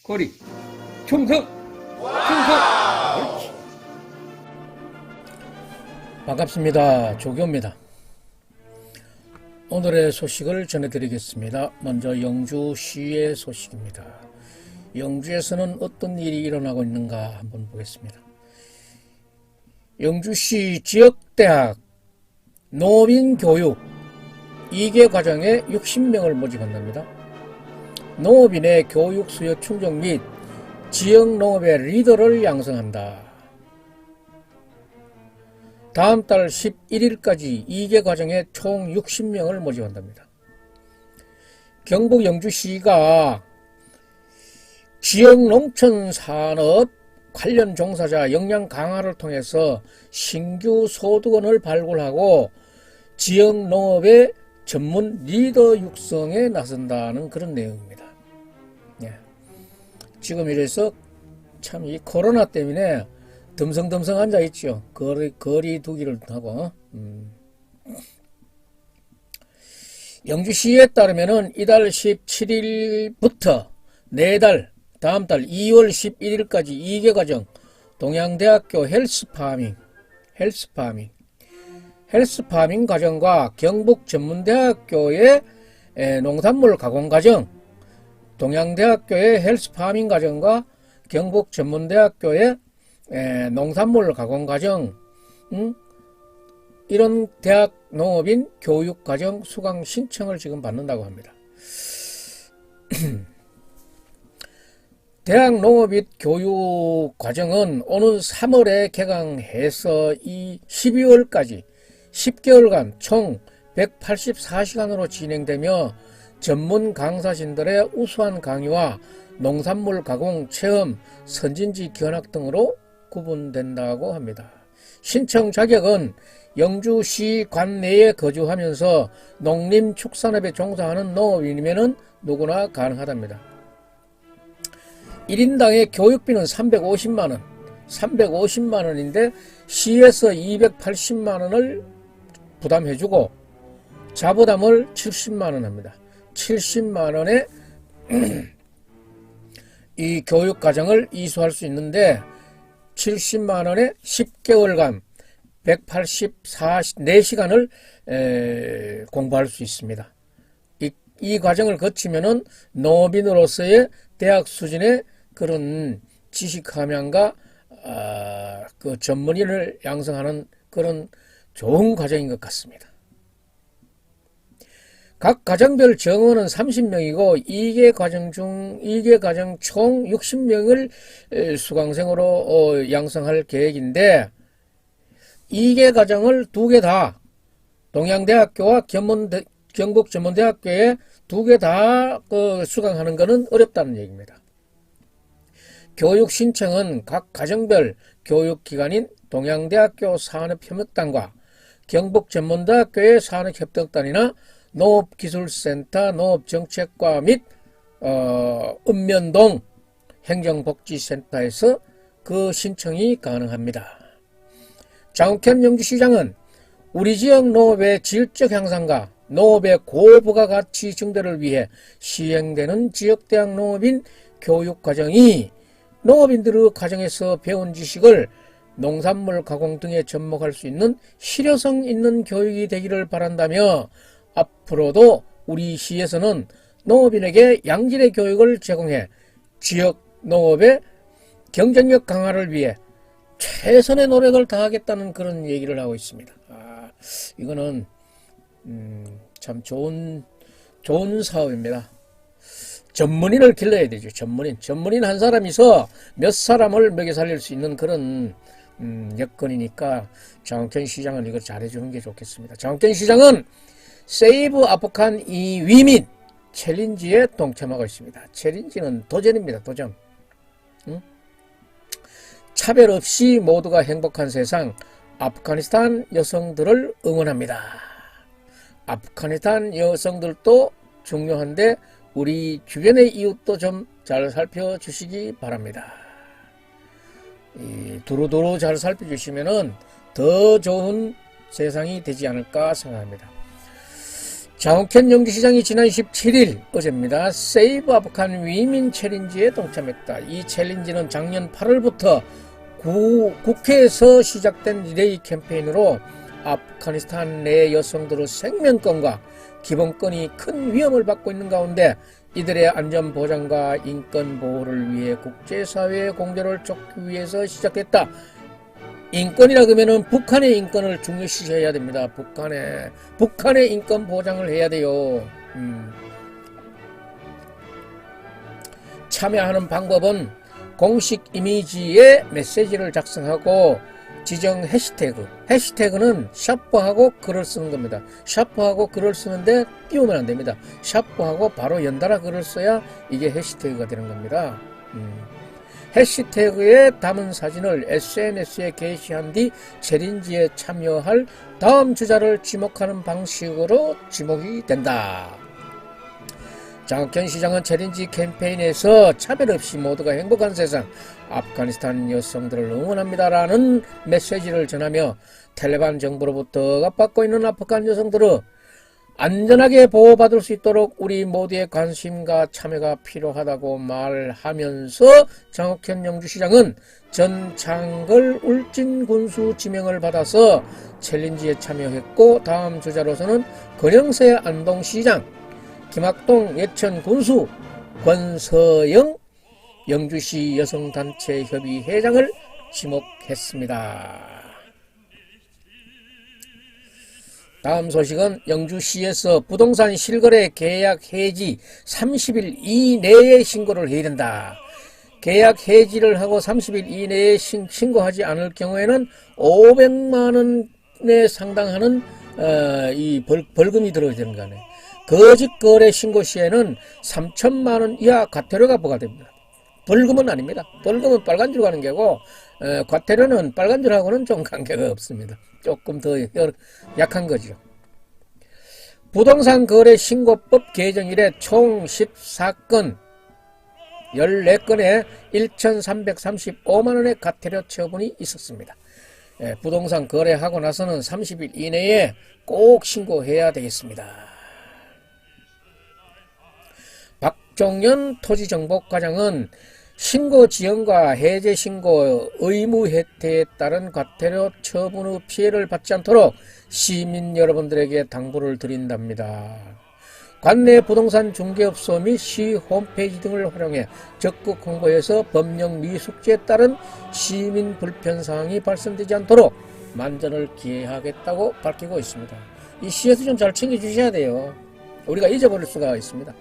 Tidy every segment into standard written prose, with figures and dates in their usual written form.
허리, 충성! 충성! 옳지. 반갑습니다. 조교입니다. 오늘의 소식을 전해드리겠습니다. 먼저 영주시의 소식입니다. 영주에서는 어떤 일이 일어나고 있는가 한번 보겠습니다. 영주시 지역대학 농업인 교육 2개 과정에 60명을 모집한답니다. 농업인의 교육 수요 충족 및 지역 농업의 리더를 양성한다. 다음 달 11일까지 2개 과정에 총 60명을 모집한답니다. 경북 영주시가 지역 농촌 산업 관련 종사자 역량 강화를 통해서 신규 소득원을 발굴하고 지역 농업의 전문 리더 육성에 나선다는 그런 내용입니다. 예. 지금 이래서 참 이 코로나 때문에 듬성듬성 앉아 있죠. 거리 두기를 하고. 영주시에 따르면은 이달 17일부터 내달 다음 달 2월 11일까지 2개 과정 동양대학교 헬스파밍 과정과 경북전문대학교의 농산물 가공 과정, 동양대학교의 헬스파밍 과정과 경북전문대학교의 농산물 가공 과정, 이런 대학 농업인 교육 과정 수강 신청을 지금 받는다고 합니다. 대학 농업인 교육 과정은 오는 3월에 개강해서 이 12월까지 10개월간 총 184시간으로 진행되며 전문 강사진들의 우수한 강의와 농산물 가공 체험, 선진지 견학 등으로 구분된다고 합니다. 신청 자격은 영주시 관내에 거주하면서 농림축산업에 종사하는 농업인이면 누구나 가능하답니다. 1인당의 교육비는 350만원인데 시에서 280만원을 부담해주고 자부담을 70만원 합니다. 70만원에 이 교육과정을 이수할 수 있는데 70만원에 10개월간 184시간을 공부할 수 있습니다. 이 과정을 거치면은 농업인으로서의 대학 수준의 그런 지식 함양과 그 전문인을 양성하는 그런 좋은 과정인 것 같습니다. 각 과정별 정원은 30명이고 2개 과정 총 60명을 수강생으로 양성할 계획인데 2개 과정을 2개 다 동양대학교와 경북전문대학교에 2개 다 수강하는 것은 어렵다는 얘기입니다. 교육 신청은 각 과정별 교육기관인 동양대학교 산업협력단과 경북전문대학교의 산업협력단이나 농업기술센터 농업정책과 및 읍면동 행정복지센터에서 그 신청이 가능합니다. 장욱현 영주시장은 우리 지역 농업의 질적 향상과 농업의 고부가가치 증대를 위해 시행되는 지역대학 농업인 교육과정이 농업인들의 과정에서 배운 지식을 농산물 가공 등에 접목할 수 있는 실효성 있는 교육이 되기를 바란다며 앞으로도 우리 시에서는 농업인에게 양질의 교육을 제공해 지역 농업의 경쟁력 강화를 위해 최선의 노력을 다하겠다는 그런 얘기를 하고 있습니다. 이거는 참 좋은 사업입니다. 전문인을 길러야 되죠. 전문인 한 사람이서 몇 사람을 먹여 살릴 수 있는 그런 여건이니까 장욱현 시장은 이걸 잘해주는 게 좋겠습니다. 장욱현 시장은 세이브 아프간 2위 및 챌린지에 동참하고 있습니다. 챌린지는 도전입니다. 도전. 차별 없이 모두가 행복한 세상, 아프가니스탄 여성들을 응원합니다. 아프가니스탄 여성들도 중요한데 우리 주변의 이웃도 좀 잘 살펴주시기 바랍니다. 두루두루 잘 살펴주시면은 더 좋은 세상이 되지 않을까 생각합니다. 장욱현 영주시장이 지난 17일 어제입니다. 세이브 아프간 위민 챌린지에 동참했다. 이 챌린지는 작년 8월부터 국회에서 시작된 리레이 캠페인으로 아프가니스탄 내 여성들의 생명권과 기본권이 큰 위험을 받고 있는 가운데 이들의 안전보장과 인권보호를 위해 국제사회의 공조를 촉구하기 위해서 시작됐다. 인권이라 그러면은 북한의 인권을 중요시해야 됩니다. 북한의 인권 보장을 해야 돼요. 참여하는 방법은 공식 이미지에 메시지를 작성하고 지정 해시태그는 샤프하고 글을 쓰는 겁니다. 샤프하고 글을 쓰는데 띄우면 안 됩니다. 샤프하고 바로 연달아 글을 써야 이게 해시태그가 되는 겁니다. 해시태그에 담은 사진을 SNS에 게시한 뒤 챌린지에 참여할 다음 주자를 지목하는 방식으로 지목이 된다. 장욱현 시장은 챌린지 캠페인에서 차별 없이 모두가 행복한 세상, 아프가니스탄 여성들을 응원합니다라는 메시지를 전하며 탈레반 정부로부터 억압받고 있는 아프간 여성들을 안전하게 보호받을 수 있도록 우리 모두의 관심과 참여가 필요하다고 말하면서 장욱현 영주시장은 전창걸 울진군수 지명을 받아서 챌린지에 참여했고 다음 주자로서는 권영세 안동시장, 김학동 예천군수, 권서영 영주시 여성단체협의회장을 지목했습니다. 다음 소식은 영주시에서 부동산 실거래 계약 해지 30일 이내에 신고를 해야 된다. 계약 해지를 하고 30일 이내에 신고하지 않을 경우에는 500만 원에 상당하는 이 벌금이 들어야 되는 거 아니에요. 거짓 거래 신고 시에는 3천만 원 이하 과태료가 부과됩니다. 벌금은 아닙니다. 벌금은 빨간 줄 가는 게고 과태료는 빨간 줄하고는 좀 관계가 없습니다. 조금 더 약한 거죠. 부동산 거래 신고법 개정 이래 총 14건 14건에 1,335만원의 과태료 처분이 있었습니다. 부동산 거래하고 나서는 30일 이내에 꼭 신고해야 되겠습니다. 박종현 토지정보과장은 신고 지연과 해제 신고 의무 혜택에 따른 과태료 처분 후 피해를 받지 않도록 시민 여러분들에게 당부를 드린답니다. 관내 부동산 중개업소 및 시 홈페이지 등을 활용해 적극 홍보해서 법령 미숙지에 따른 시민 불편사항이 발생되지 않도록 만전을 기하겠다고 밝히고 있습니다. 이 시에서 좀 잘 챙겨주셔야 돼요. 우리가 잊어버릴 수가 있습니다.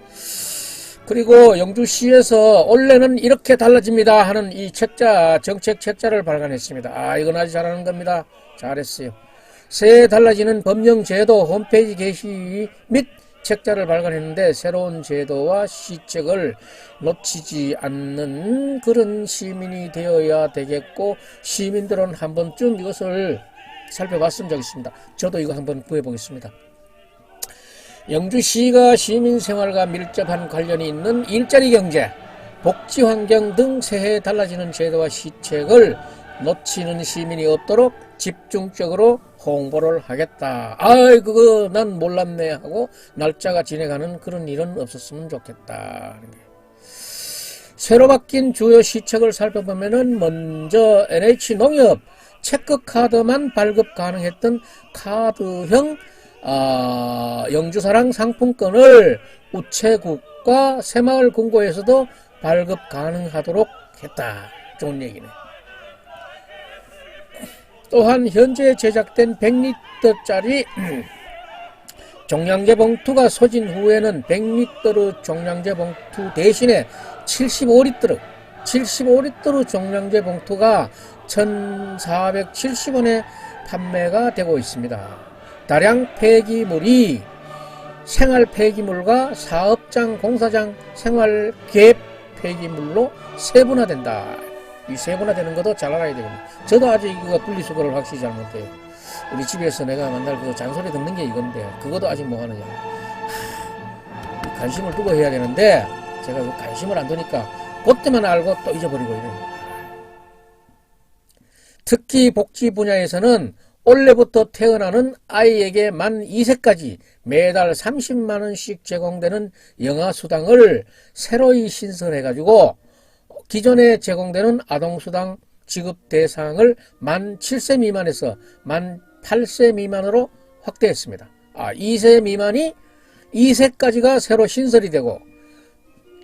그리고 영주시에서 원래는 이렇게 달라집니다 하는 이 책자, 정책 책자를 발간했습니다. 이건 아주 잘하는 겁니다. 잘했어요. 새해 달라지는 법령 제도 홈페이지 게시 및 책자를 발간했는데 새로운 제도와 시책을 놓치지 않는 그런 시민이 되어야 되겠고 시민들은 한 번쯤 이것을 살펴봤으면 좋겠습니다. 저도 이거 한번 구해보겠습니다. 영주시가 시민생활과 밀접한 관련이 있는 일자리 경제, 복지환경 등 새해 달라지는 제도와 시책을 놓치는 시민이 없도록 집중적으로 홍보를 하겠다. 그거 난 몰랐네 하고 날짜가 지나가는 그런 일은 없었으면 좋겠다. 새로 바뀐 주요 시책을 살펴보면은 먼저 NH농협 체크카드만 발급 가능했던 카드형 영주사랑 상품권을 우체국과 새마을 금고에서도 발급 가능하도록 했다. 좋은 얘기네. 또한 현재 제작된 100리터짜리 종량제 봉투가 소진 후에는 100리터의 종량제 봉투 대신에 75리터의 종량제 봉투가 1,470원에 판매가 되고 있습니다. 다량 폐기물이 생활 폐기물과 사업장, 공사장, 생활 갭 폐기물로 세분화된다. 이 세분화되는 것도 잘 알아야 되거든요. 저도 아직 이거 분리수거를 확실히 잘 못해요. 우리 집에서 내가 맨날 그 잔소리 듣는 게 이건데 그것도 아직 뭐 하느냐. 관심을 두고 해야 되는데 제가 그 관심을 안 두니까 그때만 알고 또 잊어버리고 이래요. 특히 복지 분야에서는 올해부터 태어나는 아이에게 만 2세까지 매달 30만원씩 제공되는 영아수당을 새로이 신설해가지고 기존에 제공되는 아동수당 지급 대상을 만 7세 미만에서 만 8세 미만으로 확대했습니다. 2세 미만이 2세까지가 새로 신설이 되고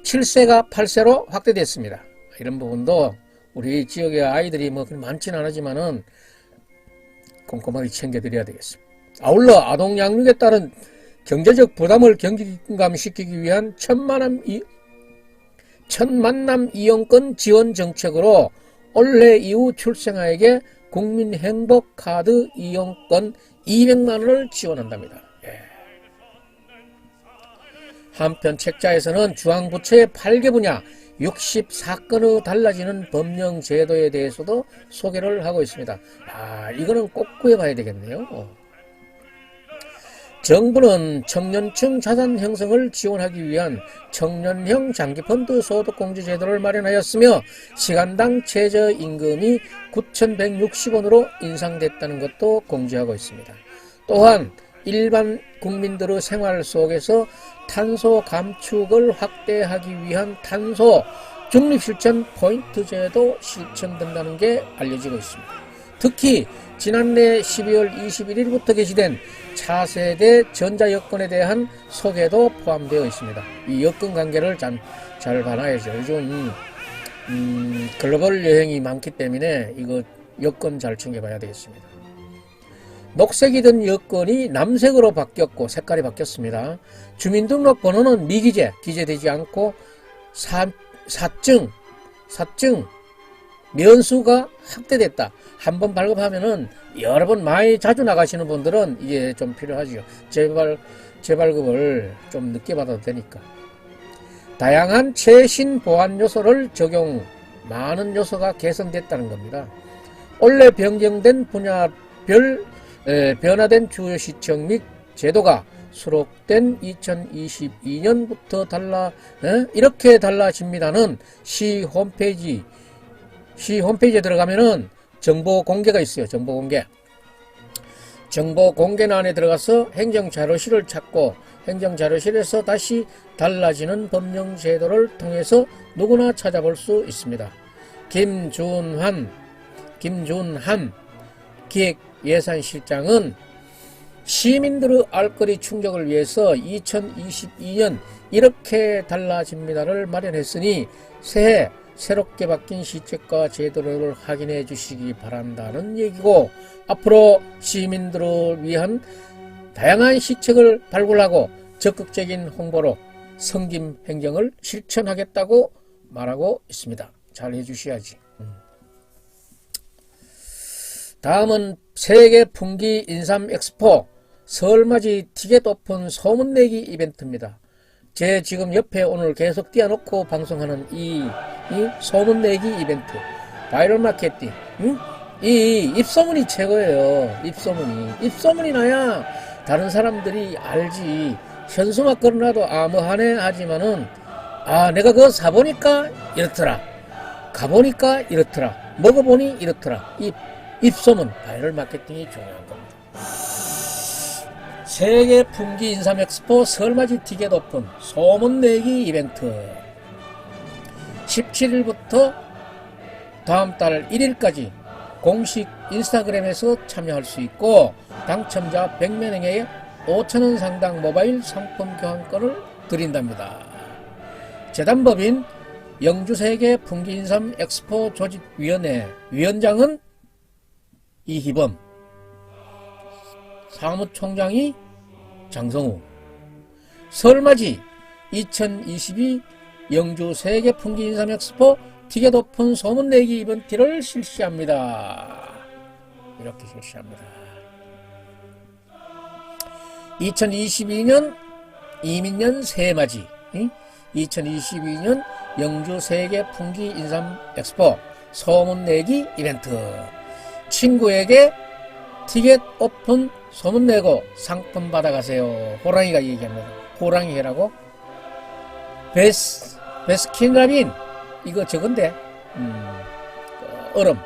7세가 8세로 확대됐습니다. 이런 부분도 우리 지역의 아이들이 뭐 많지는 않지만은 꼼꼼하게 챙겨드려야 되겠습니다. 아울러 아동 양육에 따른 경제적 부담을 경감시키기 위한 천만남 이용권 지원 정책으로 올해 이후 출생아에게 국민행복카드 이용권 200만원을 지원한답니다. 한편 책자에서는 중앙부처의 8개 분야 64건의 달라지는 법령 제도에 대해서도 소개를 하고 있습니다. 이거는 꼭 구해봐야 되겠네요. 정부는 청년층 자산 형성을 지원하기 위한 청년형 장기펀드 소득공제 제도를 마련하였으며 시간당 최저임금이 9,160원으로 인상됐다는 것도 공지하고 있습니다. 또한 일반 국민들의 생활 속에서 탄소 감축을 확대하기 위한 탄소 중립실천 포인트제도 실천된다는 게 알려지고 있습니다. 특히 지난해 12월 21일부터 개시된 차세대 전자여권에 대한 소개도 포함되어 있습니다. 이 여권 관계를 잘 봐놔야죠. 요즘 글로벌 여행이 많기 때문에 이거 여권 잘 챙겨봐야 되겠습니다. 녹색이던 여권이 남색으로 바뀌었고 색깔이 바뀌었습니다. 주민등록번호는 미기재, 기재되지 않고 사증 면수가 확대됐다. 한번 발급하면은 여러 번 많이 자주 나가시는 분들은 이게 좀 필요하죠. 재발급을 좀 늦게 받아도 되니까. 다양한 최신 보안 요소를 적용, 많은 요소가 개선됐다는 겁니다. 올해 변경된 분야별 변화된 주요 시청 및 제도가 수록된 2022년부터 이렇게 달라집니다는 시 홈페이지에 들어가면은 정보 공개가 있어요. 정보 공개란에 들어가서 행정자료실을 찾고 행정자료실에서 다시 달라지는 법령 제도를 통해서 누구나 찾아볼 수 있습니다. 김준한 기획예산실장은 시민들의 알거리 충족을 위해서 2022년 이렇게 달라집니다를 마련했으니 새해 새롭게 바뀐 시책과 제도를 확인해 주시기 바란다는 얘기고, 앞으로 시민들을 위한 다양한 시책을 발굴하고 적극적인 홍보로 성김 행정을 실천하겠다고 말하고 있습니다. 잘 해주셔야지. 다음은 세계 풍기 인삼 엑스포 설맞이 티켓 오픈 소문내기 이벤트입니다. 제 지금 옆에 오늘 계속 띄워놓고 방송하는 이 소문내기 이벤트, 바이럴 마케팅, 이 입소문이 최고예요. 입소문이 나야 다른 사람들이 알지. 현수막 걸어놔도 뭐 하네 하지만은 내가 그거 사보니까 이렇더라, 가보니까 이렇더라, 먹어보니 이렇더라. 이 입소문, 바이럴 마케팅이 중요한 겁니다. 세계 풍기 인삼 엑스포 설맞이 티켓 오픈 소문내기 이벤트 17일부터 다음 달 1일까지 공식 인스타그램에서 참여할 수 있고, 당첨자 100명에게 5,000원 상당 모바일 상품 교환권을 드린답니다. 재단법인 영주세계 풍기인삼 엑스포 조직위원회 위원장은 이희범, 사무총장이 장성우. 설맞이 2022 영주 세계 풍기 인삼 엑스포 티켓 오픈 소문내기 이벤트를 실시합니다. 이렇게 실시합니다. 2022년 이민년 새해맞이 2022년 영주 세계 풍기 인삼 엑스포 소문내기 이벤트. 친구에게 티켓 오픈 소문내고 상품 받아가세요. 호랑이가 얘기합니다. 호랑이 해라고? 베스킨라빈 이거 저건데 얼음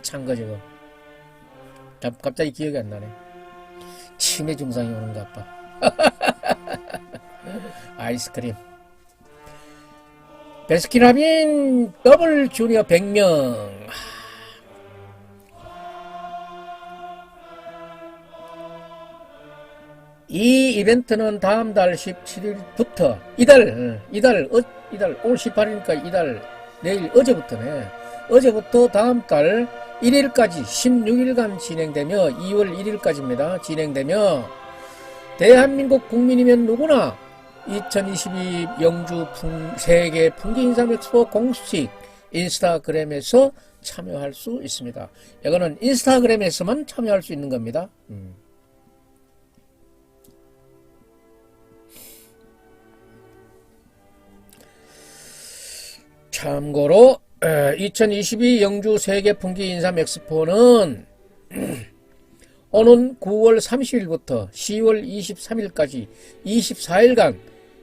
찬 거 저거 갑자기 기억이 안 나네. 치매 증상이 오는가 봐. 아이스크림. 베스킨라빈 더블 주니어 100명. 이 이벤트는 다음 달 17일부터 이달 올 18일이니까 이달 내일 어제부터네. 어제부터 다음 달 1일까지 16일간 진행되며 2월 1일까지입니다. 진행되며 대한민국 국민이면 누구나 2022 영주 세계 풍기인삼 엑스포 공식 인스타그램에서 참여할 수 있습니다. 이거는 인스타그램에서만 참여할 수 있는 겁니다. 참고로 2022 영주 세계 풍기 인삼 엑스포는 오는 9월 30일부터 10월 23일까지 24일간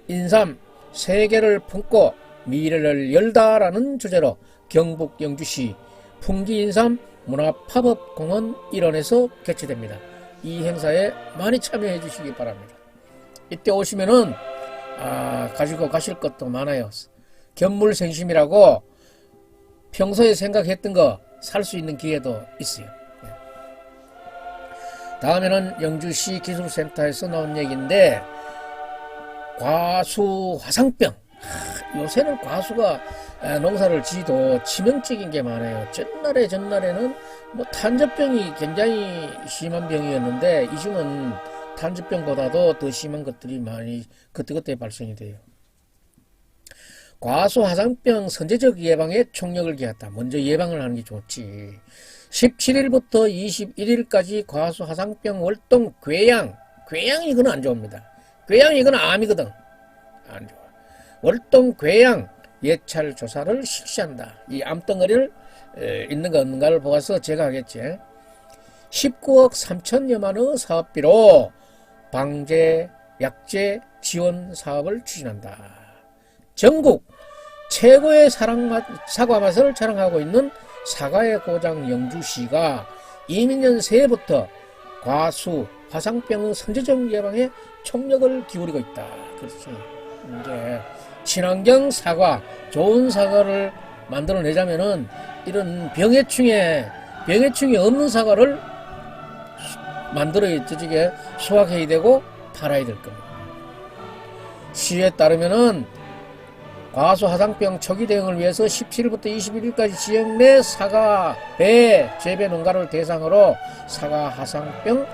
인삼 세계를 품고 미래를 열다라는 주제로 경북 영주시 풍기인삼 문화팝업공원 일원에서 개최됩니다. 이 행사에 많이 참여해 주시기 바랍니다. 이때 오시면은 가지고 가실 것도 많아요. 견물생심이라고 평소에 생각했던 거 살 수 있는 기회도 있어요. 다음에는 영주시 기술센터에서 나온 얘기인데 과수 화상병. 요새는 과수가 농사를 지도 치명적인 게 많아요. 전날에는 뭐 탄저병이 굉장히 심한 병이었는데 요즘은 탄저병보다도 더 심한 것들이 많이 그때그때 발생이 돼요. 과수 화상병 선제적 예방에 총력을 기했다. 먼저 예방을 하는 게 좋지. 17일부터 21일까지 과수 화상병 월동 궤양 이거는 안 좋습니다. 궤양 이거는 암이거든. 안 좋아. 월동 궤양 예찰 조사를 실시한다. 이 암덩어리를 있는가 없는가를 보아서 제가 하겠지. 19억 3천여만 원 사업비로 방제 약제 지원 사업을 추진한다. 전국 최고의 사과 맛을 자랑하고 있는 사과의 고장 영주시가 이민년 새해부터 과수 화상병의 선제적 예방에 총력을 기울이고 있다. 그렇지. 이제 친환경 사과, 좋은 사과를 만들어내자면은 이런 병해충이 없는 사과를 만들어야 저쪽에 수확해야 되고 팔아야 될 겁니다. 시에 따르면은 과수 화상병 초기 대응을 위해서 17일부터 21일까지 지역 내 사과, 배, 재배 농가를 대상으로 사과 화상병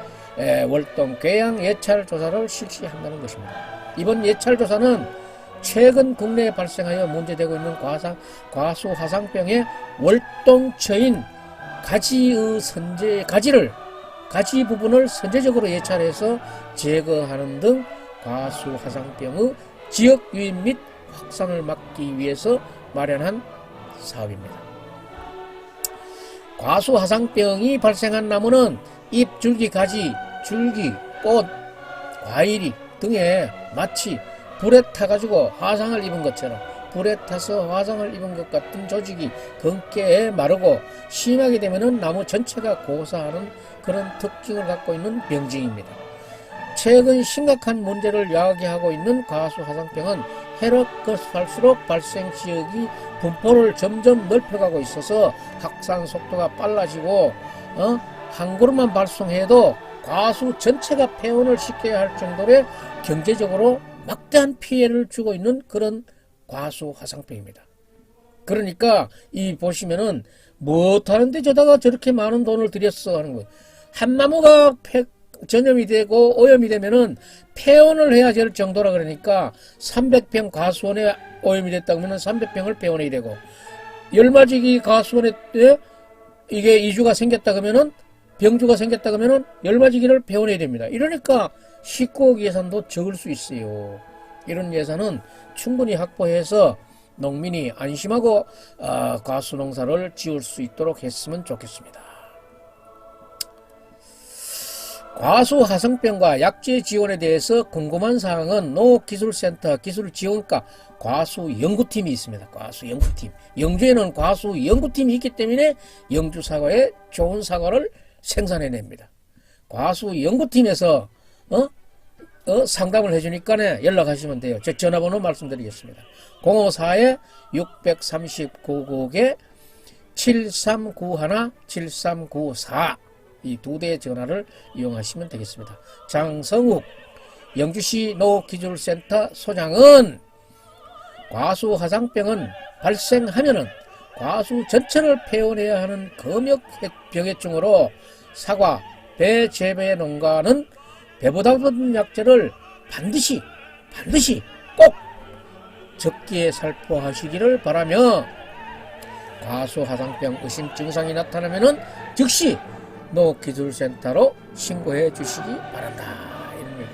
월동 궤양 예찰 조사를 실시한다는 것입니다. 이번 예찰 조사는 최근 국내에 발생하여 문제되고 있는 과수 화상병의 월동처인 가지 부분을 선제적으로 예찰해서 제거하는 등 과수 화상병의 지역 유입 및 확산을 막기 위해서 마련한 사업입니다. 과수 화상병이 발생한 나무는 잎, 줄기, 가지, 줄기, 꽃, 과일이 등에 마치 불에 타가지고 화상을 입은 것처럼 불에 타서 화상을 입은 것 같은 조직이 검게 마르고 심하게 되면 나무 전체가 고사하는 그런 특징을 갖고 있는 병증입니다. 최근 심각한 문제를 야기하고 있는 과수 화상병은 해로 급할수록 발생 지역이 분포를 점점 넓혀가고 있어서 확산 속도가 빨라지고 한 그룹만 발송해도 과수 전체가 폐원을 시켜야 할 정도의 경제적으로 막대한 피해를 주고 있는 그런 과수 화상병입니다. 그러니까 이 보시면은 못하는데 저다가 저렇게 많은 돈을 들였어 하는 거. 한 나무가 전염이 되고 오염이 되면은 폐원을 해야 될 정도라 그러니까 300평 과수원에 오염이 됐다 그러면 300평을 폐원해야 되고 열마지기 과수원에 이게 이주가 생겼다 그러면은 병주가 생겼다 그러면은 열마지기를 폐원해야 됩니다. 이러니까 19억 예산도 적을 수 있어요. 이런 예산은 충분히 확보해서 농민이 안심하고 과수 농사를 지을 수 있도록 했으면 좋겠습니다. 과수 화상병과 약제 지원에 대해서 궁금한 사항은 농업기술센터 기술지원과 과수연구팀이 있습니다. 과수연구팀. 영주에는 과수연구팀이 있기 때문에 영주 사과에 좋은 사과를 생산해냅니다. 과수 연구팀에서 상담을 해주니까 연락하시면 돼요. 제 전화번호 말씀드리겠습니다. 054-639국에 7391-7394 이 두 대의 전화를 이용하시면 되겠습니다. 장성욱 영주시 농업기술센터 소장은 과수 화상병은 발생하면은 과수 전체를 폐원해야 하는 금역병해충으로 사과, 배 재배 농가는 배보다는 약재를 반드시 꼭 적기에 살포하시기를 바라며 과수 화상병 의심 증상이 나타나면은 즉시 농업기술센터로 신고해 주시기 바란다. 이런 얘기입니다.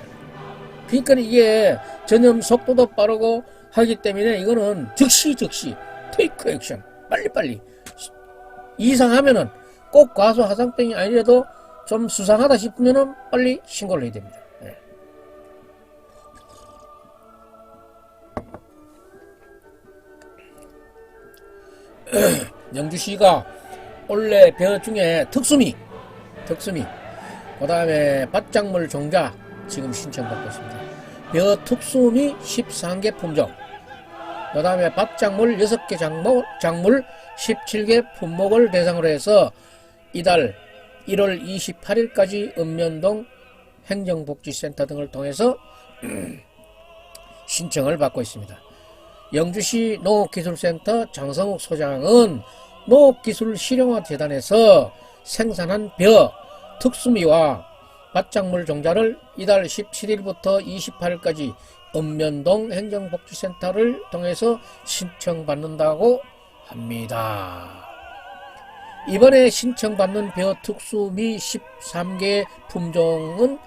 그러니까 이게 전염 속도도 빠르고 하기 때문에 이거는 즉시 테이크 액션 빨리빨리 이상하면은 꼭 과수 화상병이 아니라도 좀 수상하다 싶으면은 빨리 신고를 해야 됩니다. 영주시가 올해 벼 중에 특수미 그 다음에 밭작물 종자 지금 신청받고 있습니다. 벼 특수미 13개 품종 그 다음에 밭작물 6개 작물 17개 품목을 대상으로 해서 이달 1월 28일까지 읍면동 행정복지센터 등을 통해서 신청을 받고 있습니다. 영주시 농업기술센터 장성욱 소장은 농업기술실용화재단에서 생산한 벼, 특수미와 밭작물 종자를 이달 17일부터 28일까지 읍면동 행정복지센터를 통해서 신청받는다고 합니다. 이번에 신청받는 벼 특수미 13개 품종은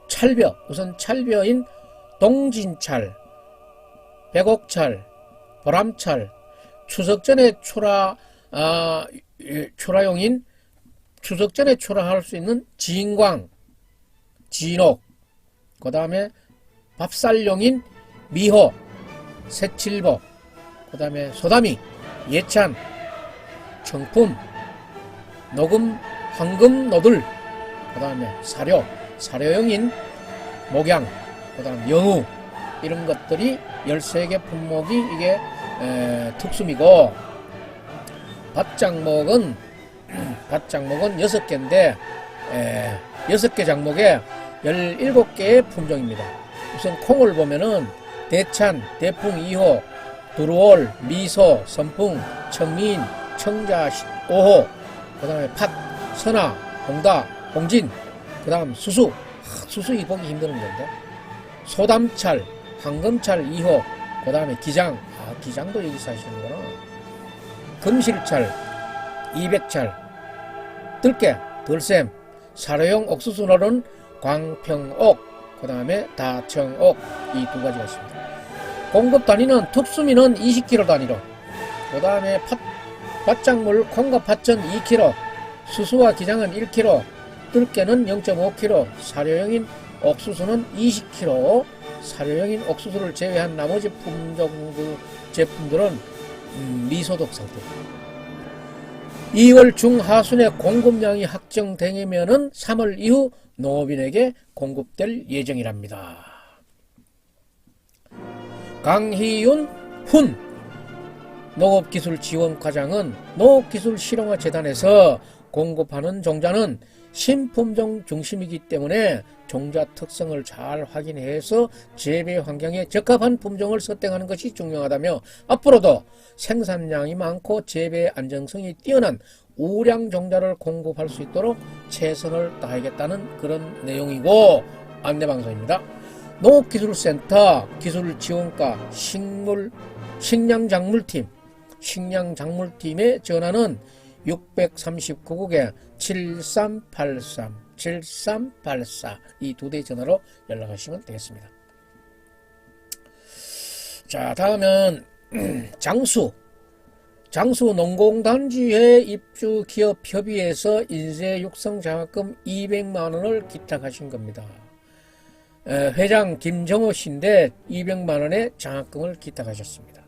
찰벼, 우선 찰벼인 동진찰, 백옥찰, 보람찰, 추석 전에 초라용인 추석 전에 초라할 수 있는 진광, 진옥, 그 다음에 밥살용인 미호, 새칠보, 그 다음에 소다미, 예찬, 청품, 녹음, 황금 노들, 그 다음에 사료용인 목양, 그 다음 영우 이런 것들이 13개 품목이 이게 특수미고 밭작목은 6개인데 6개 작목에 17개의 품종입니다. 우선 콩을 보면은 대찬, 대풍 2호, 두루올, 미소, 선풍, 청민, 청자 5호, 그 다음에 팥, 선화, 홍다, 홍진, 그 다음 수수, 수수 보기 힘드는 건데, 소담찰, 황금찰 2호, 그 다음에 기장, 기장도 여기서 하시는구나. 금실찰, 200찰, 들깨, 들샘, 사료용 옥수수로는 광평옥, 그 다음에 다청옥, 이 두 가지가 있습니다. 공급 단위는 특수미는 20kg 단위로, 그 다음에 밭작물 콩과 팥전 2kg, 수수와 기장은 1kg, 들깨는 0.5kg, 사료용인 옥수수는 20kg, 사료용인 옥수수를 제외한 나머지 제품들은 미소독 상태. 2월 중하순에 공급량이 확정되면은 3월 이후 농업인에게 공급될 예정이랍니다. 강희윤 농업기술지원과장은 농업기술실용화재단에서 공급하는 종자는 신품종 중심이기 때문에 종자 특성을 잘 확인해서 재배 환경에 적합한 품종을 선택하는 것이 중요하다며 앞으로도 생산량이 많고 재배 안정성이 뛰어난 우량 종자를 공급할 수 있도록 최선을 다하겠다는 그런 내용이고, 안내방송입니다. 농업기술센터 기술지원과 식량작물팀의 전화는 639국에 7384 이 두 대 전화로 연락하시면 되겠습니다. 자, 다음은 장수 농공단지회 입주 기업 협의회에서 인재 육성 장학금 200만원을 기탁하신 겁니다. 회장 김정호 씨인데 200만원의 장학금을 기탁하셨습니다.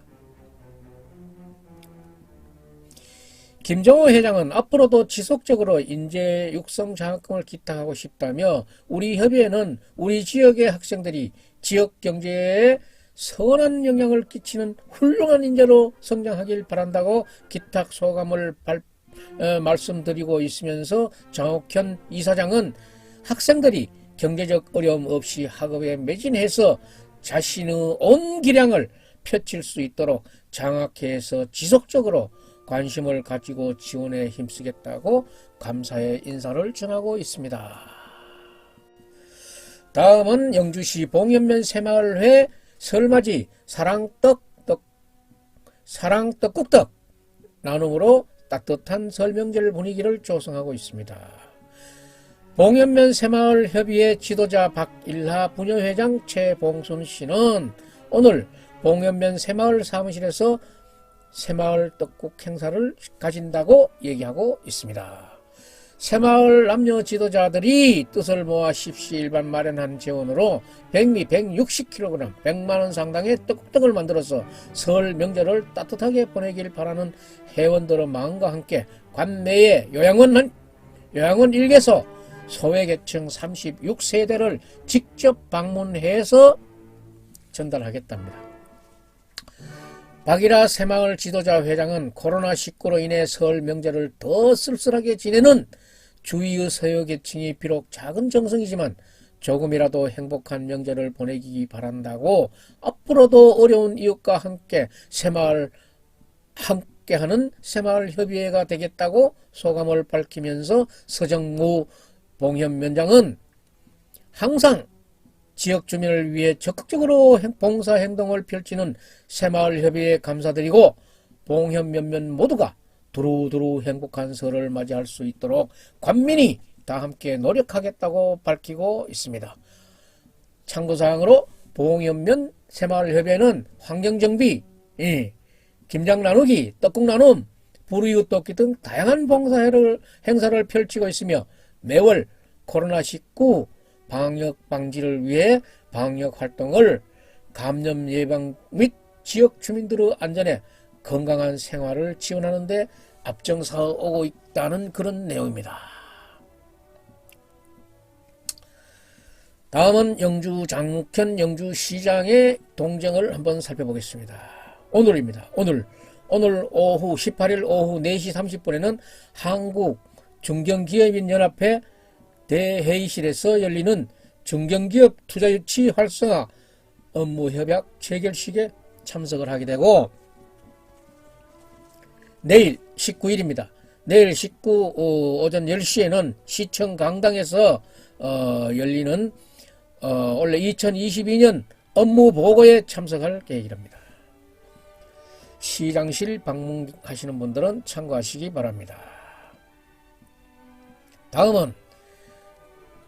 김정호 회장은 앞으로도 지속적으로 인재 육성 장학금을 기탁하고 싶다며 우리 협의회는 우리 지역의 학생들이 지역 경제에 선한 영향을 끼치는 훌륭한 인재로 성장하길 바란다고 기탁 소감을 말씀드리고 있으면서 장옥현 이사장은 학생들이 경제적 어려움 없이 학업에 매진해서 자신의 온 기량을 펼칠 수 있도록 장학회에서 지속적으로 관심을 가지고 지원에 힘쓰겠다고 감사의 인사를 전하고 있습니다. 다음은 영주시 봉현면 새마을회 설맞이 사랑떡국떡 나눔으로 따뜻한 설명절 분위기를 조성하고 있습니다. 봉현면 새마을협의회 지도자 박일하 부녀회장 최봉순 씨는 오늘 봉현면 새마을 사무실에서 새마을 떡국 행사를 가진다고 얘기하고 있습니다. 새마을 남녀 지도자들이 뜻을 모아 십시일반 마련한 재원으로 백미 160kg 100만원 상당의 떡국떡을 만들어서 설 명절을 따뜻하게 보내길 바라는 회원들의 마음과 함께 관내의 요양원 일개소 소외계층 36세대를 직접 방문해서 전달하겠답니다. 박일하 새마을 지도자 회장은 코로나19로 인해 설 명절을 더 쓸쓸하게 지내는 주위의 소외계층이 비록 작은 정성이지만 조금이라도 행복한 명절을 보내기 바란다고 앞으로도 어려운 이웃과 함께하는 새마을협의회가 되겠다고 소감을 밝히면서 서정무 봉현면장은 항상 지역 주민을 위해 적극적으로 봉사행동을 펼치는 새마을협의회에 감사드리고 봉현면면 모두가 두루두루 행복한 설을 맞이할 수 있도록 관민이 다 함께 노력하겠다고 밝히고 있습니다. 참고사항으로 봉현면 새마을협의회는 환경정비, 김장 나누기, 떡국 나눔, 불이웃 돕기 등 다양한 봉사 행사를 펼치고 있으며 매월 코로나19 방역 방지를 위해 방역 활동을 감염 예방 및 지역 주민들의 안전에 건강한 생활을 지원하는 데 앞장서 오고 있다는 그런 내용입니다. 다음은 영주 장욱현 영주시장의 동정을 한번 살펴보겠습니다. 오늘입니다. 오늘 오후 18일 오후 4시 30분에는 한국중견기업인연합회 대회의실에서 열리는 중견기업 투자유치 활성화 업무협약 체결식에 참석을 하게 되고 내일 19일입니다. 내일 오전 10시에는 시청 강당에서 열리는 원래 2022년 업무보고에 참석할 계획이랍니다. 시장실 방문하시는 분들은 참고하시기 바랍니다. 다음은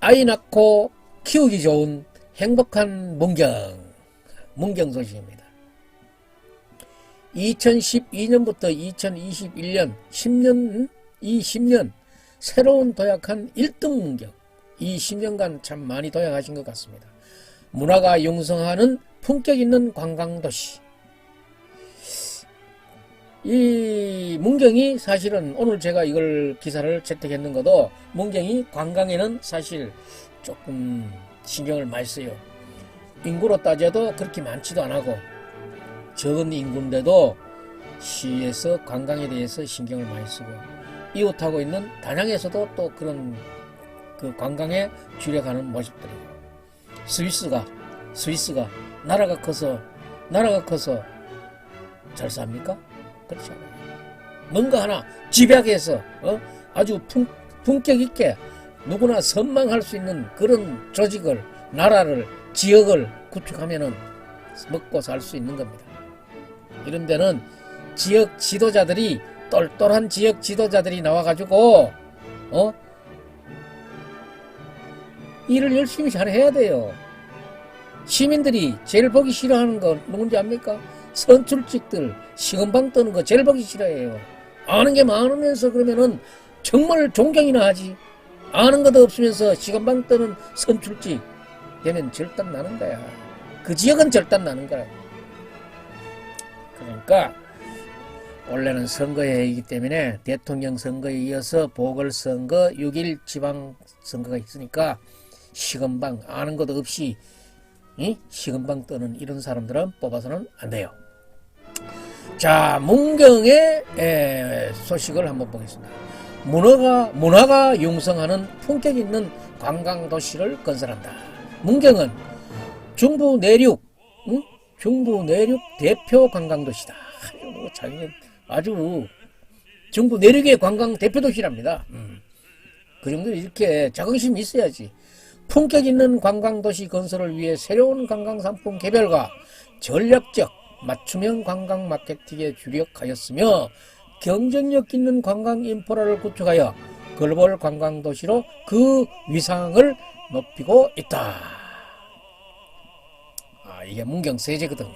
아이 낳고 키우기 좋은 행복한 문경 소식입니다. 2012년부터 2021년 10년 새로운 도약한 1등 문경. 이 10년간 참 많이 도약하신 것 같습니다. 문화가 융성하는 품격 있는 관광도시. 이 문경이 사실은 오늘 제가 이걸 기사를 채택했는 것도 문경이 관광에는 사실 조금 신경을 많이 써요. 인구로 따져도 그렇게 많지도 않고 적은 인구인데도 시에서 관광에 대해서 신경을 많이 쓰고 이웃하고 있는 단양에서도 또 그런 그 관광에 주력하는 모습들이고 스위스가 나라가 커서 잘 삽니까? 그렇지 않아요. 뭔가 하나 집약해서 아주 품격 있게 누구나 선망할 수 있는 그런 조직을, 나라를, 지역을 구축하면은 먹고 살 수 있는 겁니다. 이런 데는 지역 지도자들이 똘똘한 지역 지도자들이 나와가지고 일을 열심히 잘 해야 돼요. 시민들이 제일 보기 싫어하는 건 누군지 압니까? 선출직들 시건방 떠는 거 제일 보기 싫어해요. 아는 게 많으면서 그러면은 정말 존경이나 하지. 아는 것도 없으면서 시건방 떠는 선출직 되면 절단 나는 거야. 그 지역은 절단 나는 거야. 그러니까 원래는 선거해이기 때문에 대통령 선거에 이어서 보궐선거 6일 지방선거가 있으니까 시건방 아는 것도 없이 시건방 떠는 이런 사람들은 뽑아서는 안 돼요. 자, 문경의 소식을 한번 보겠습니다. 문화가 융성하는 품격 있는 관광도시를 건설한다. 문경은 중부 내륙 대표 관광도시다. 자기는 아주 중부 내륙의 관광 대표도시랍니다. 그 정도 이렇게 자긍심이 있어야지. 품격 있는 관광도시 건설을 위해 새로운 관광상품 개발과 전략적 맞춤형 관광 마케팅에 주력하였으며 경쟁력 있는 관광 인프라를 구축하여 글로벌 관광도시로 그 위상을 높이고 있다. 이게 문경세제거든요.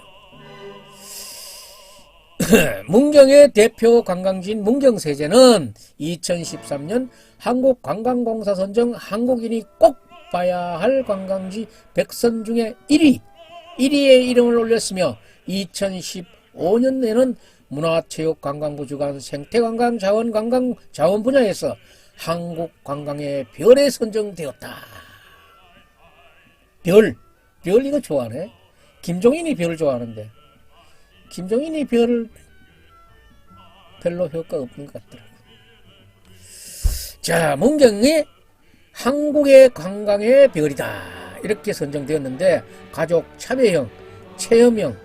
문경의 대표 관광지인 문경세제는 2013년 한국관광공사 선정 한국인이 꼭 봐야 할 관광지 100선 중에 1위의 이름을 올렸으며 2015년에는 문화체육관광부 주관 생태관광 자원 분야에서 한국관광의 별에 선정되었다. 별 이거 좋아하네. 김종인이 별을 좋아하는데 김종인이 별을 별로 효과가 없는 것 같더라고. 자, 문경이 한국의 관광의 별이다 이렇게 선정되었는데 가족 참여형 체험형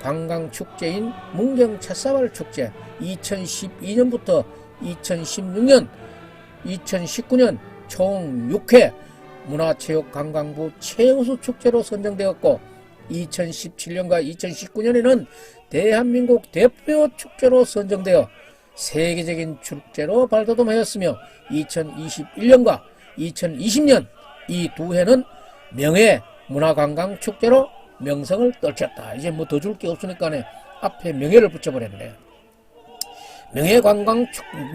관광축제인 문경 찻사발 축제 2012년부터 2016년 2019년 총 6회 문화체육관광부 최우수 축제로 선정되었고 2017년과 2019년에는 대한민국 대표 축제로 선정되어 세계적인 축제로 발돋움하였으며 2021년과 2020년 이 두 해는 명예 문화관광 축제로 명성을 떨쳤다. 이제 뭐 더 줄 게 없으니까 앞에 명예를 붙여버렸네.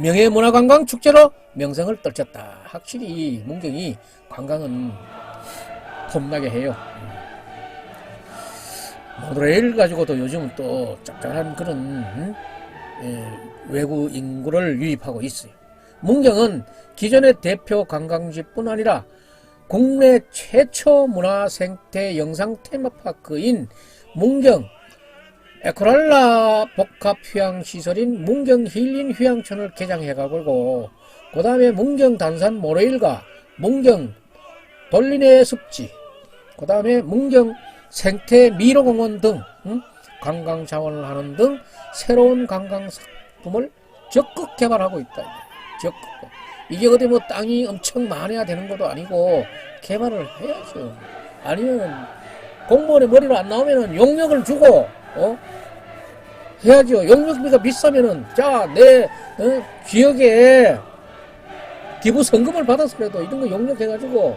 명예문화관광 축제로 명성을 떨쳤다. 확실히 문경이 관광은 폼나게 해요. 모노레일 가지고도 요즘은 또 짭짤한 그런 외국 인구를 유입하고 있어요. 문경은 기존의 대표 관광지뿐 아니라 국내 최초 문화생태 영상 테마파크인 문경 에코랄라 복합휴양시설인 문경 힐링 휴양촌을 개장해가고 그 다음에 문경 단산 모노레일과 문경 돌리네 습지 그 다음에 문경 생태 미로공원 등 관광 자원을 하는 등 새로운 관광 상품을 적극 개발하고 있다. 적극. 이게 어디 뭐 땅이 엄청 많아야 되는 것도 아니고 개발을 해야죠. 아니면 공무원의 머리로 안 나오면은 용역을 주고 해야죠. 용역비가 비싸면은 내 지역에 기부 성금을 받아서라도 이런 거 용역해가지고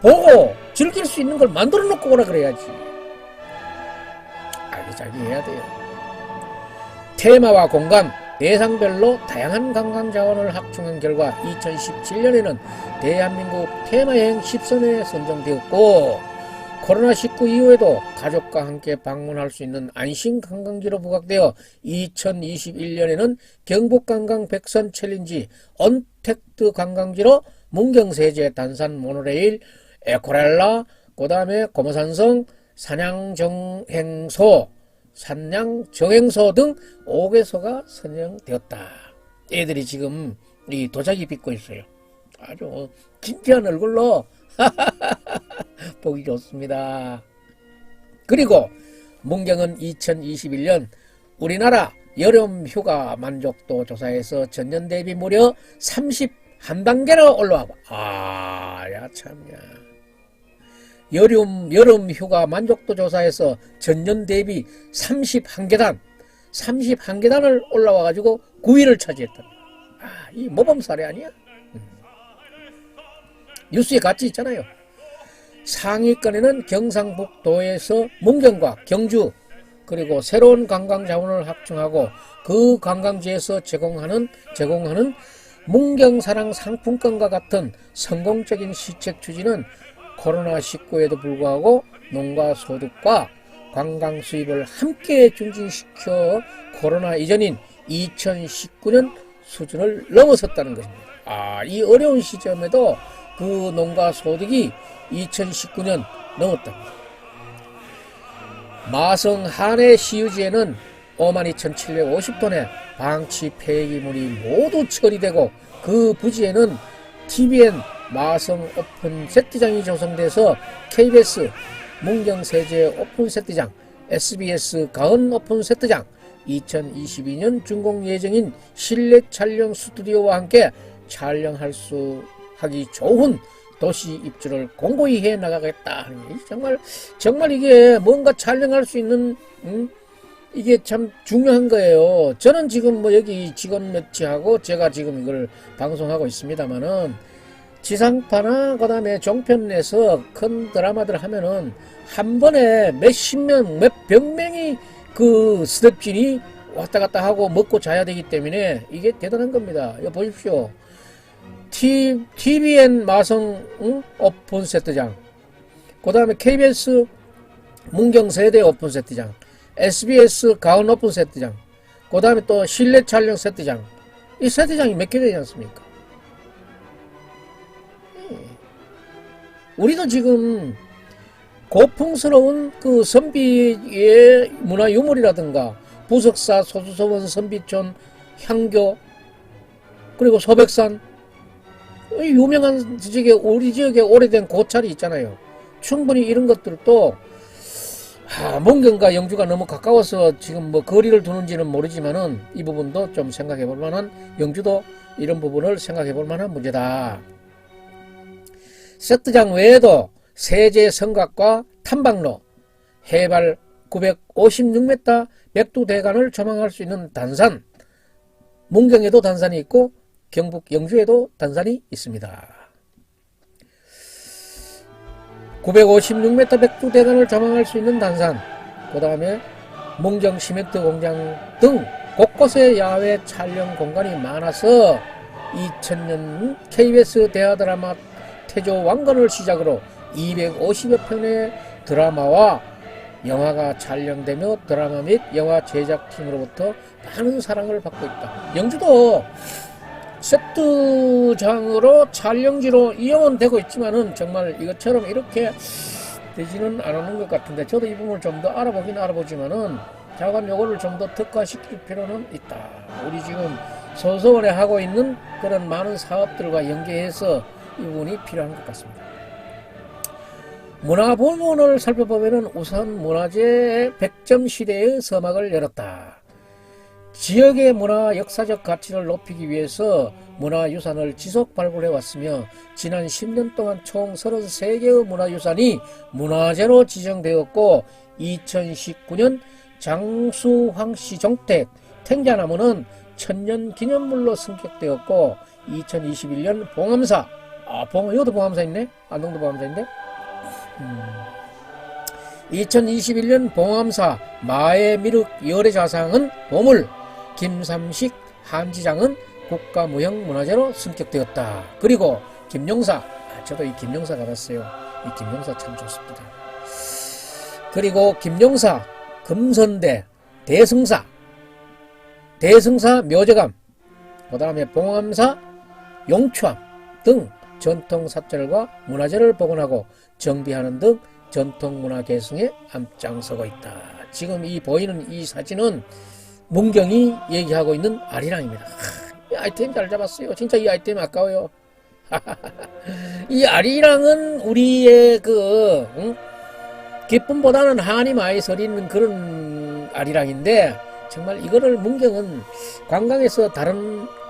보고 즐길 수 있는 걸 만들어 놓고 오라 그래야지. 자기 해야 돼요. 테마와 공간, 대상별로 다양한 관광 자원을 확충한 결과 2017년에는 대한민국 테마여행 10선에 선정되었고 코로나19 이후에도 가족과 함께 방문할 수 있는 안심 관광지로 부각되어 2021년에는 경북관광 100선 챌린지 언택트 관광지로 문경세제 단산 모노레일 에코랄라 그 다음에 고모산성 산양정행소 등 5개소가 선정되었다. 애들이 지금 이 도자기 빚고 있어요. 아주 진지한 얼굴로 보기 좋습니다. 그리고 문경은 2021년 우리나라 여름 휴가 만족도 조사에서 전년 대비 무려 31단계로 올라와 봐. 야 참야. 여름 휴가 만족도 조사에서 전년 대비 31계단을 올라와가지고 9위를 차지했다. 이 모범 사례 아니야? 뉴스에 같이 있잖아요. 상위권에는 경상북도에서 문경과 경주 그리고 새로운 관광 자원을 확충하고 그 관광지에서 제공하는 문경사랑 상품권과 같은 성공적인 시책 추진은 코로나19에도 불구하고 농가 소득과 관광 수입을 함께 증진시켜 코로나 이전인 2019년 수준을 넘어섰다는 것입니다. 이 어려운 시점에도 그 농가 소득이 2019년 넘었답니다. 마성 한해 시유지에는 52,750톤의 방치 폐기물이 모두 처리되고 그 부지에는 TVN 마성 오픈 세트장이 조성돼서 KBS 문경세제 오픈 세트장, SBS 가은 오픈 세트장, 2022년 준공 예정인 실내 촬영 스튜디오와 함께 촬영할 수 하기 좋은 도시 입주를 공고히 해 나가겠다. 정말 이게 뭔가 촬영할 수 있는 이게 참 중요한 거예요. 저는 지금 뭐 여기 직원 매치하고 제가 지금 이걸 방송하고 있습니다만은 지상파나 그다음에 종편에서 큰 드라마들 하면은 한 번에 몇십 명, 몇백 명이 그 스태프진이 왔다 갔다 하고 먹고 자야 되기 때문에 이게 대단한 겁니다. 이거 보십시오. TVN 마성 오픈 세트장, 그 다음에 KBS 문경세대 오픈 세트장, SBS 가은 오픈 세트장, 그 다음에 또 실내 촬영 세트장. 이 세트장이 몇 개 되지 않습니까? 우리도 지금 고풍스러운 그 선비의 문화유물이라든가 부석사, 소수서원, 선비촌, 향교, 그리고 소백산, 유명한 지역에 우리 지역에 오래된 고찰이 있잖아요. 충분히 이런 것들도 문경과 영주가 너무 가까워서 지금 뭐 거리를 두는지는 모르지만은 이 부분도 좀 생각해 볼 만한, 영주도 이런 부분을 생각해 볼 만한 문제다. 세트장 외에도 세제 성곽과 탐방로, 해발 956m 백두대간을 조망할 수 있는 단산, 문경에도 단산이 있고 경북 영주에도 단산이 있습니다. 956m 백두대간을 조망할 수 있는 단산, 그 다음에 문경 시멘트 공장 등 곳곳에 야외 촬영 공간이 많아서 2000년 KBS 대하드라마 태조 왕건을 시작으로 250여 편의 드라마와 영화가 촬영되며 드라마 및 영화 제작팀으로부터 많은 사랑을 받고 있다. 영주도 세트장으로 촬영지로 이용은 되고 있지만은 정말 이것처럼 이렇게 되지는 않는 것 같은데, 저도 이 부분을 좀 더 알아보긴 알아보지만은 자관 요거를 좀 더 특화시킬 필요는 있다. 우리 지금 소서원에 하고 있는 그런 많은 사업들과 연계해서 이 부분이 필요한 것 같습니다. 문화 부문을 살펴보면 우선 문화재 100점 시대의 서막을 열었다. 지역의 문화 역사적 가치를 높이기 위해서 문화유산을 지속 발굴해 왔으며 지난 10년 동안 총 33개의 문화유산이 문화재로 지정되었고 2019년 장수황씨 종택 탱자나무는 천년기념물로 승격되었고 2021년 봉암사, 이것도 봉암사 있네? 안동도 봉암사인데? 2021년 봉암사 마애미륵 열애자상은 보물, 김삼식 한지장은 국가무형문화재로 승격되었다. 그리고 김용사, 저도 이 김용사 가봤어요. 이 김용사 참 좋습니다. 그리고 김용사, 금선대, 대승사 묘제감, 그 다음에 봉암사, 용추암 등 전통사찰과 문화재를 복원하고 정비하는 등 전통문화 계승에 앞장서고 있다. 지금 이 보이는 이 사진은 문경이 얘기하고 있는 아리랑입니다. 이 아이템 잘 잡았어요. 진짜 이 아이템 아까워요. 이 아리랑은 우리의 기쁨보다는 한이 많이 서리는 그런 아리랑인데, 정말 이거를 문경은 관광에서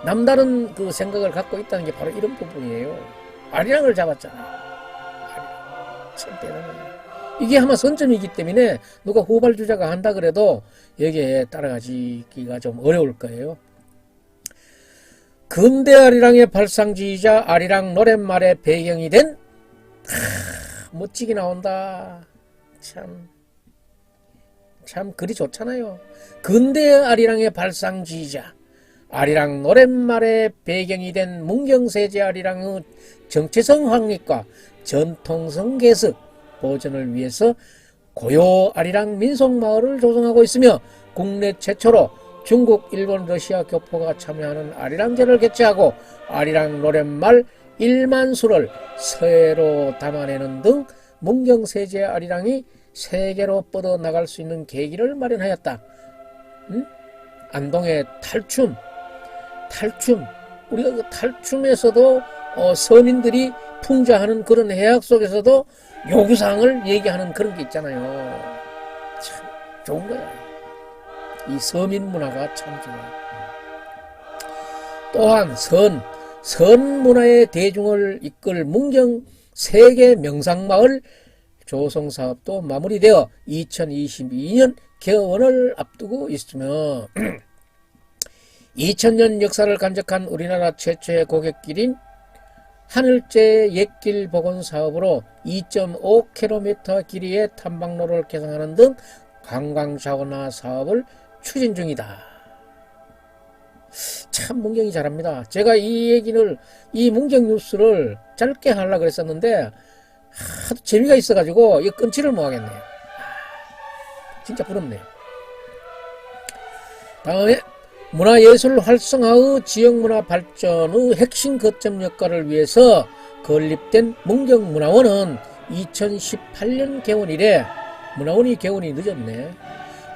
남다른 그 생각을 갖고 있다는 게 바로 이런 부분이에요. 아리랑을 잡았잖아. 아리랑. 참 대단해. 이게 아마 선점이기 때문에 누가 후발주자가 한다 그래도 여기에 따라가기가 좀 어려울 거예요. 근대 아리랑의 발상지이자 아리랑 노랫말의 배경이 된 멋지게 나온다. 참 글이 좋잖아요. 근대 아리랑의 발상지이자 아리랑 노랫말의 배경이 된 문경세제 아리랑의 정체성 확립과 전통성 계습 보존을 위해서 고요 아리랑 민속마을을 조성하고 있으며 국내 최초로 중국, 일본, 러시아 교포가 참여하는 아리랑제를 개최하고 아리랑 노랫말 1만 수를 서예로 담아내는 등 문경세제 아리랑이 세계로 뻗어나갈 수 있는 계기를 마련하였다. 안동의 탈춤 우리가 그 탈춤에서도 서민들이 풍자하는 그런 해악 속에서도 요구사항을 얘기하는 그런 게 있잖아요. 참 좋은 거야. 이 서민 문화가 참 좋아요. 또한 선 문화의 대중을 이끌 문경 세계 명상마을 조성 사업도 마무리되어 2022년 개원을 앞두고 있으며 2000년 역사를 간직한 우리나라 최초의 고갯길인 하늘제 옛길 복원 사업으로 2.5km 길이의 탐방로를 개선하는 등 관광 자원화 사업을 추진 중이다. 참 문경이 잘합니다. 제가 이 문경 뉴스를 짧게 하려고 그랬었는데 하도 재미가 있어가지고 이거 끊지를 못하겠네요. 진짜 부럽네요. 다음에 문화예술 활성화의 지역문화 발전의 핵심 거점 역할을 위해서 건립된 문경문화원은 2018년 개원 이래 문화원이 개원이 늦었네.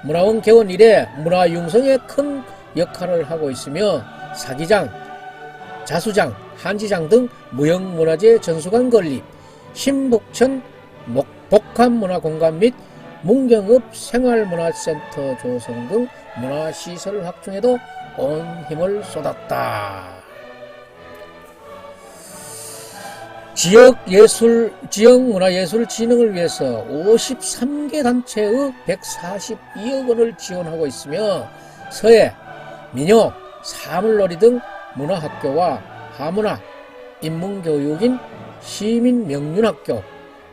문화원 개원 이래 문화 융성에 큰 역할을 하고 있으며 사기장, 자수장, 한지장 등 무형문화재 전수관 건립, 신북천 복합문화공간 및 문경읍 생활문화센터 조성 등 문화시설 확충에도 온 힘을 쏟았다. 지역문화예술 진흥을 위해서 53개 단체의 142억 원을 지원하고 있으며 서예, 민요, 사물놀이 등 문화학교와 하문화, 인문교육인 시민명륜학교,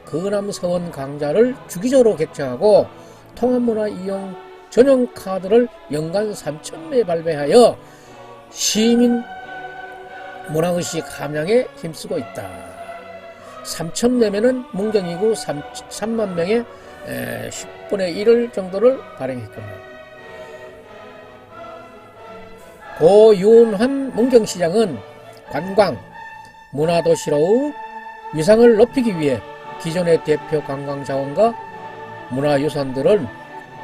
거남서원 강좌를 주기적으로 개최하고 통합문화 이용 전용 카드를 연간 3,000매 발매하여 시민 문화의식 함양에 힘쓰고 있다. 3,000매면은 문경이구 3만 명의 10분의 1을 정도를 발행했거든요. 고윤환 문경시장은 관광, 문화도시로 위상을 높이기 위해 기존의 대표 관광자원과 문화유산들을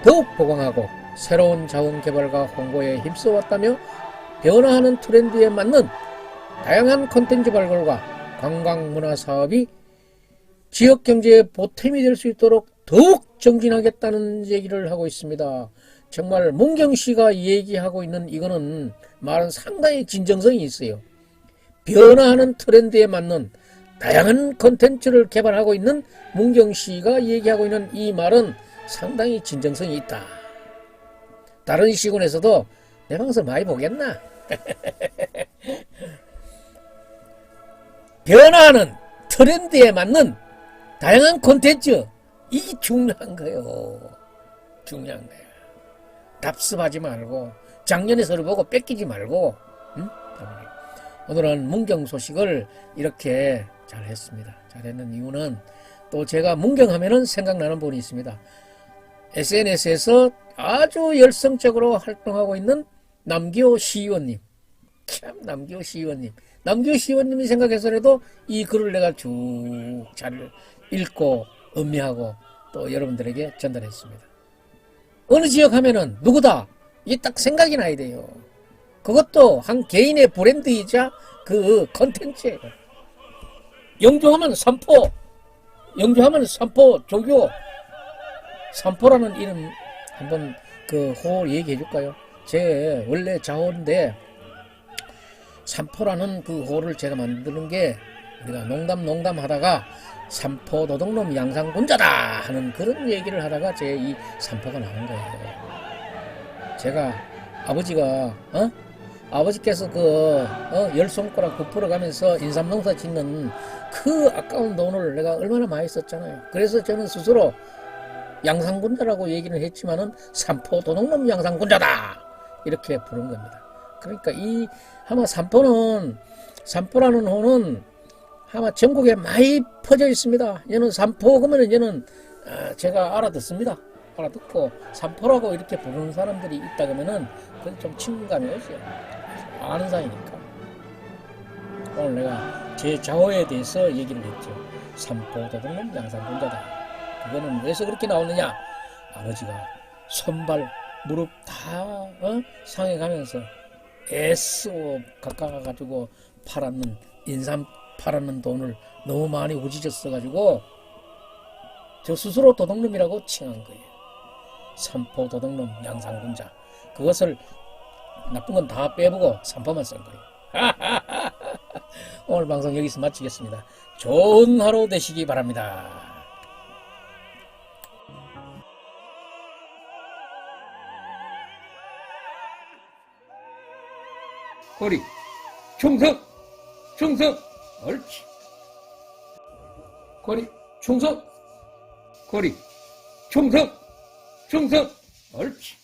더욱 보강하고 새로운 자원 개발과 홍보에 힘써왔다며 변화하는 트렌드에 맞는 다양한 콘텐츠 발굴과 관광문화사업이 지역경제의 보탬이 될 수 있도록 더욱 정진하겠다는 얘기를 하고 있습니다. 정말 문경시가 얘기하고 있는 이거는 말은 상당히 진정성이 있어요. 변화하는 트렌드에 맞는 다양한 콘텐츠를 개발하고 있는 문경시가 얘기하고 있는 이 말은 상당히 진정성이 있다. 다른 시군에서도 내 방송 많이 보겠나? 변화하는 트렌드에 맞는 다양한 콘텐츠, 이게 중요한 거예요. 중요한 거야. 답습하지 말고 작년에 서로 보고 뺏기지 말고. 응? 오늘은 문경 소식을 이렇게 잘했습니다. 잘했는 이유는 또 제가 문경 하면은 생각나는 분이 있습니다. SNS에서 아주 열성적으로 활동하고 있는 남기호 시의원님. 참 남기호 시의원님. 남기호 시의원님이 생각해서라도 이 글을 내가 쭉 잘 읽고 음미하고 또 여러분들에게 전달했습니다. 어느 지역 하면은 누구다? 이게 딱 생각이 나야 돼요. 그것도 한 개인의 브랜드이자 그 컨텐츠예요. 영주하면 삼포, 영주하면 삼포 조교, 삼포라는 이름 한번 그 호 얘기해 줄까요? 제 원래 자호인데 삼포라는 그 호를 제가 만드는 게 우리가 농담 하다가 삼포 도둑놈 양상군자다 하는 그런 얘기를 하다가 제 이 삼포가 나온 거예요. 제가 아버지께서 열 손가락 부풀어 가면서 인삼농사 짓는 그 아까운 돈을 내가 얼마나 많이 썼잖아요. 그래서 저는 스스로 양상군자라고 얘기는 했지만은 삼포 도둑놈 양상군자다 이렇게 부른 겁니다. 그러니까 아마 삼포라는 호는 아마 전국에 많이 퍼져 있습니다. 얘는 삼포 그러면 얘는 제가 알아듣습니다. 알아듣고 삼포라고 이렇게 부르는 사람들이 있다 그러면은 그건 좀 친근감이 오죠. 아는 사이니까. 오늘 내가 제 좌우에 대해서 얘기를 했죠. 삼포도둑놈 양산군자다. 그거는 왜서 그렇게 나오느냐? 아버지가 손발 무릎 다 상해 가면서 애쓰고 가까워가지고 팔았는 인삼 팔았는 돈을 너무 많이 우지졌어 가지고 저 스스로 도둑놈이라고 칭한 거예요. 삼포 도둑놈 양산군자. 그것을 나쁜 건 다 빼보고 삼포만 쓴 거예요. 오늘 방송 여기서 마치겠습니다. 좋은 하루 되시기 바랍니다. 꼬리 충성 충성 옳지. 꼬리 충성 꼬리 충성 충성 옳지.